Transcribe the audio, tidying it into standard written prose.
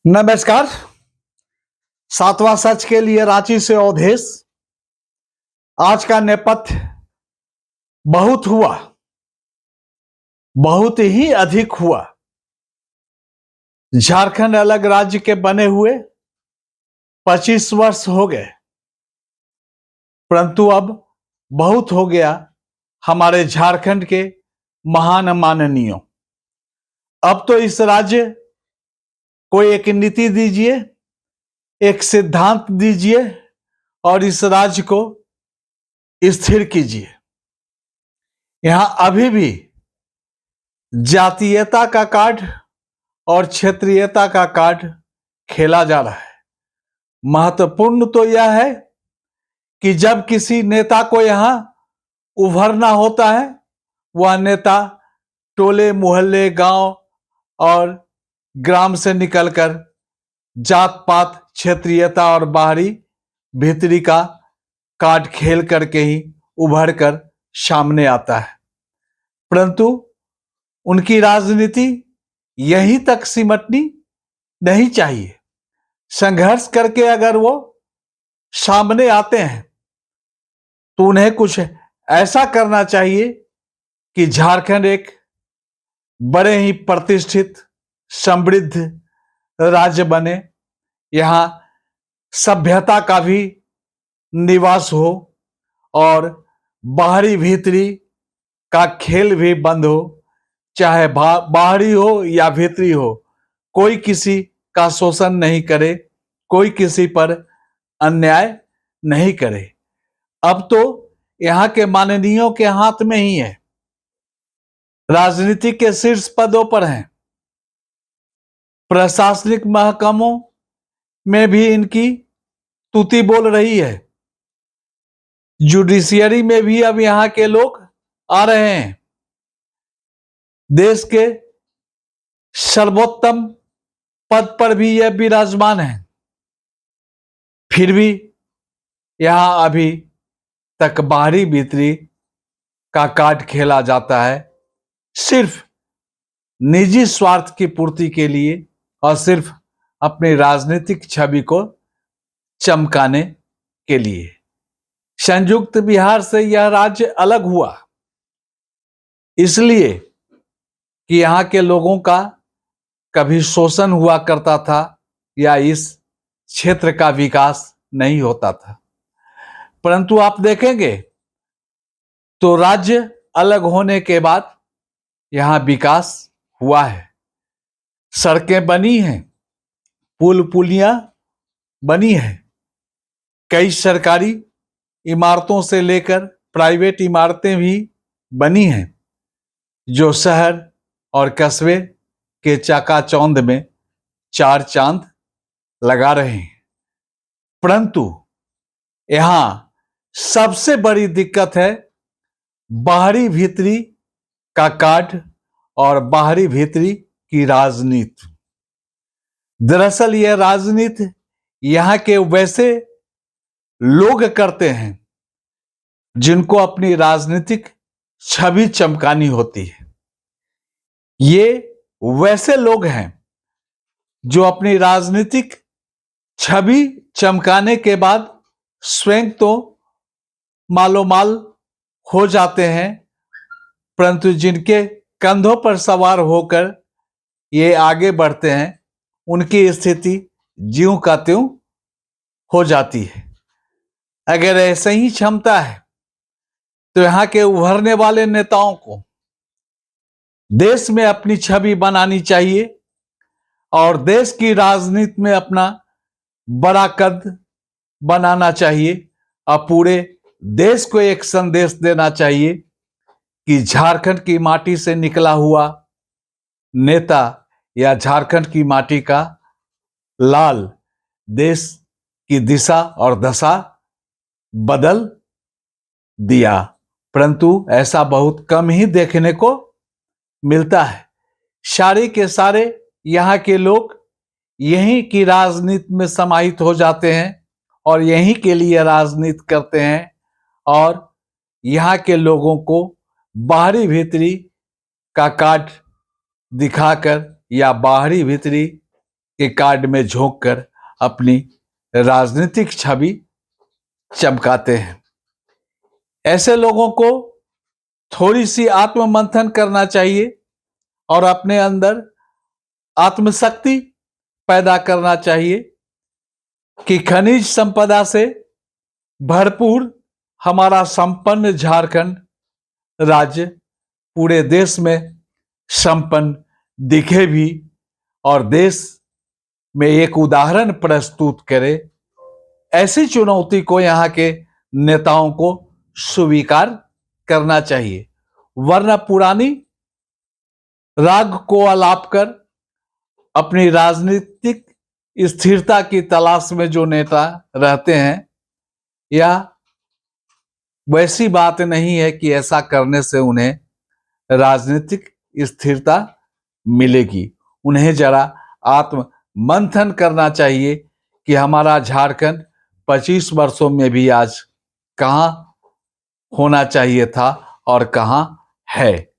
नमस्कार। सातवां सच के लिए रांची से अवधेश। आज का नेपथ्य बहुत हुआ, बहुत ही अधिक हुआ। झारखंड अलग राज्य के बने हुए 25 वर्ष हो गए, परंतु अब बहुत हो गया हमारे झारखंड के महान माननीयों। अब तो इस राज्य को एक नीति दीजिए, एक सिद्धांत दीजिए और इस राज्य को स्थिर कीजिए। यहां अभी भी जातीयता का कार्ड और क्षेत्रीयता का कार्ड खेला जा रहा है। महत्वपूर्ण तो यह है कि जब किसी नेता को यहां उभरना होता है, वह नेता टोले मोहल्ले गांव और ग्राम से निकलकर जात पात क्षेत्रीयता और बाहरी भीतरी का कार्ड खेल करके ही उभर कर सामने आता है। परंतु उनकी राजनीति यहीं तक सिमटनी नहीं चाहिए। संघर्ष करके अगर वो सामने आते हैं तो उन्हें कुछ ऐसा करना चाहिए कि झारखंड एक बड़े ही प्रतिष्ठित समृद्ध राज्य बने, यहाँ सभ्यता का भी निवास हो और बाहरी भीतरी का खेल भी बंद हो। चाहे बाहरी हो या भीतरी हो, कोई किसी का शोषण नहीं करे, कोई किसी पर अन्याय नहीं करे। अब तो यहाँ के माननीयों के हाथ में ही है, राजनीति के शीर्ष पदों पर हैं, प्रशासनिक महकमों में भी इनकी तूती बोल रही है, जुडिशियरी में भी अब यहाँ के लोग आ रहे हैं। देश के सर्वोत्तम पद पर भी यह विराजमान है, फिर भी यहां अभी तक बाहरी भीतरी का कार्ड खेला जाता है, सिर्फ निजी स्वार्थ की पूर्ति के लिए और सिर्फ अपनी राजनीतिक छवि को चमकाने के लिए। संयुक्त बिहार से यह राज्य अलग हुआ इसलिए कि यहाँ के लोगों का कभी शोषण हुआ करता था या इस क्षेत्र का विकास नहीं होता था। परंतु आप देखेंगे तो राज्य अलग होने के बाद यहाँ विकास हुआ है, सड़कें बनी हैं, पुल पुलियां बनी हैं, कई सरकारी इमारतों से लेकर प्राइवेट इमारतें भी बनी हैं, जो शहर और कस्बे के चकाचौंध में चार चांद लगा रहे हैं। परंतु यहां सबसे बड़ी दिक्कत है बाहरी भीतरी का कार्ड और बाहरी भीतरी की राजनीति। दरअसल यह राजनीति यहां के वैसे लोग करते हैं जिनको अपनी राजनीतिक छवि चमकानी होती है। ये वैसे लोग हैं जो अपनी राजनीतिक छवि चमकाने के बाद स्वयं तो मालोमाल हो जाते हैं, परंतु जिनके कंधों पर सवार होकर ये आगे बढ़ते हैं, उनकी स्थिति ज्यों का त्यों हो जाती है। अगर ऐसे ही क्षमता है तो यहाँ के उभरने वाले नेताओं को देश में अपनी छवि बनानी चाहिए और देश की राजनीति में अपना बड़ा कद बनाना चाहिए और पूरे देश को एक संदेश देना चाहिए कि झारखंड की माटी से निकला हुआ नेता या झारखंड की माटी का लाल देश की दिशा और दशा बदल दिया। परंतु ऐसा बहुत कम ही देखने को मिलता है। सारे के सारे यहाँ के लोग यहीं की राजनीति में समाहित हो जाते हैं और यहीं के लिए राजनीति करते हैं और यहाँ के लोगों को बाहरी भीतरी का कार्ड दिखाकर या बाहरी भीतरी के कार्ड में झोंक कर अपनी राजनीतिक छवि चमकाते हैं। ऐसे लोगों को थोड़ी सी आत्ममंथन करना चाहिए और अपने अंदर आत्मशक्ति पैदा करना चाहिए कि खनिज संपदा से भरपूर हमारा संपन्न झारखंड राज्य पूरे देश में संपन्न दिखे भी और देश में एक उदाहरण प्रस्तुत करे। ऐसी चुनौती को यहाँ के नेताओं को स्वीकार करना चाहिए, वरना पुरानी राग को अलाप कर अपनी राजनीतिक स्थिरता की तलाश में जो नेता रहते हैं, यह वैसी बात नहीं है कि ऐसा करने से उन्हें राजनीतिक स्थिरता मिलेगी। उन्हें जरा आत्म मंथन करना चाहिए कि हमारा झारखंड 25 वर्षों में भी आज कहां होना चाहिए था और कहां है।